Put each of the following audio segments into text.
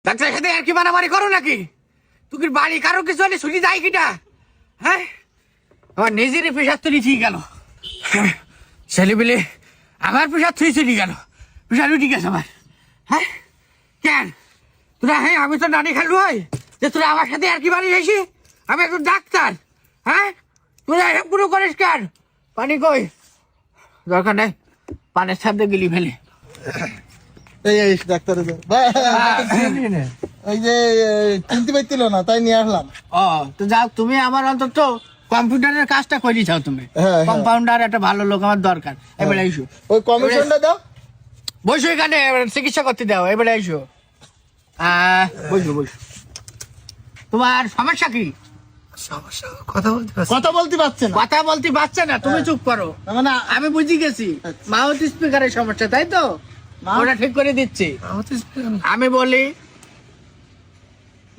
ডাক্তারের সাথে আর কি মারামারি করো নাকি? তুই বাড়ি কারো কিছু হলে ছুটি যায় কিটা? হ্যাঁ, আমার নিজেরই প্রেশার তৈরি ঠিক গেল। ছেলেবেলে আমার প্রেশার থুই চলি গেল, প্রেশার উঠে গেছে আমার। হ্যাঁ কেন তোরা? হ্যাঁ আমি তো নানি খালু হয় যে তোরা আমার সাথে আর কি বাড়ি যাইছি? আমি একজন ডাক্তার। হ্যাঁ তোরা এরকম পুরো করিস কেন? পানি কই? দরকার নাই, পানের ছাদে গেলি ফেলে। এই ডাক্তার ওই যে চিনতে পারছিল না, তাই নিয়ে আসলাম। ও তো যাও, তুমি আমার অন্তত কম্পিউটারের কাজটা করে যাও। তুমি হ্যাঁ, কম্পাউন্ডার একটা ভালো লোক আমার দরকার। এবারে আইসো, ওই কমিশনটা দাও। বসো এখানে, চিকিৎসা করতে দাও। এবারে আইসো, বসো বসো। তোমার সমস্যা কি? কথা বলতে পারছে না। কথা বলতে পারছে না, তুমি চুপ করো। মানে আমি বুঝি গেছি মাউথ স্পিকারের সমস্যা, তাই তো? ওটা ঠিক করে দিচ্ছি। আমি বলি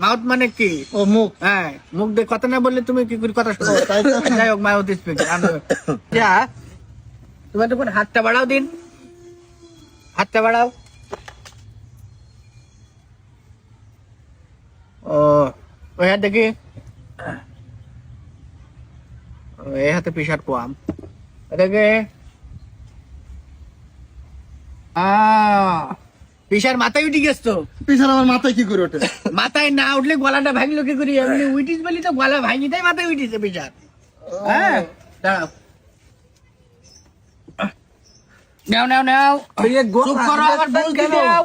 মাউথ মানে কি? ও মুখ। হ্যাঁ, মুখ দিয়ে কথা না বললে তুমি কি করে কথা শোনো? তাই তো। যাই হোক, মাউথ স্পিকার। যা, তোমার দেখুন হাতটা বাড়াও দিন, হাতটা বাড়াও। ও ওই হাত দেখি, এই হাতে প্রেশার কম। এটাকে প্রেশার মাথায় উঠে গেছ তো? পিছনে আমার মাথায় কি করে ওঠে? মাথায় না উঠলে গলাটা ভাঙলো কি করি? এমনি উইটিস বলি তো গলা ভাঙি তাই মাথায় উঠিছে প্রেশার। হ্যাঁ দাঁড়াও, নাও নাও নাও, চুপ করো। আমার বুঝতে দাও,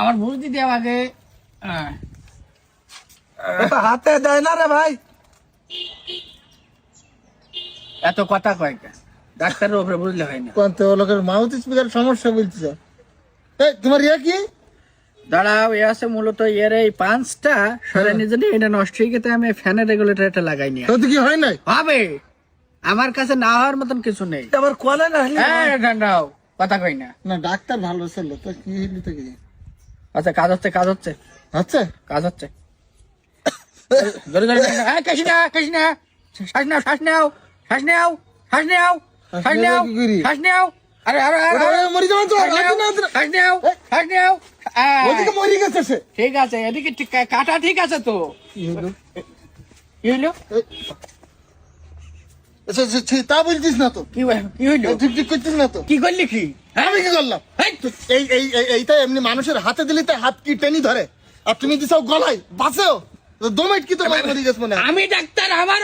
আমার বুঝতে দাও আগে। হাতে দেয় না রে ভাই। এত কথা কয় কে? ডাক্তারের উপরে বুঝলে হয় না। কোন তো লোকের মাউথ স্পিকার সমস্যা বলছিস? এই তোমার ইয়া কি? দাঁড়াও, এ আছে মূলত এর এই পাঁচটা সরে নিজে এটা নষ্ট হয়ে গেছে। আমি ফ্যানের রেগুলেটর একটা লাগাই নি। তোর কি হয় নাই? হবে, আমার কাছে না হওয়ার মতন কিছু নেই। আবার কোয়ালে না হলে দাঁড়াও, কথা কই না। না, ডাক্তার ভালো ছিল তো, কি হইলো তো কি? আচ্ছা, কাজ হচ্ছে, কাজ হচ্ছে, আচ্ছা কাজ হচ্ছে। জোরে জোরে কাশি না, কাশি না। শ্বাস নাও, শ্বাস নাও, শ্বাস নাও, শ্বাস নাও, শ্বাস নাও, শ্বাস নাও। আরে আরে আরে মরি যাবেন তো। শ্বাস নাও, শ্বাস নাও। ওদিকে মরি গেছে সে। ঠিক আছে, এদিকে কাটা ঠিক আছে তো। কি হলো? কি হইলো? আচ্ছা তা বলছিস না তো? কি হইলো? ঠিক ঠিক করছিস না তো? কি করলি কি? আমি কি করলাম? এইটা এমনি মানুষের হাতে দিলে তাই হাত কি টেনি ধরে, আর তুমি দিছাও গলায় বাঁচেও দমেট কি তো মরি গেছ মনে হয়। আমি ডাক্তার, আমার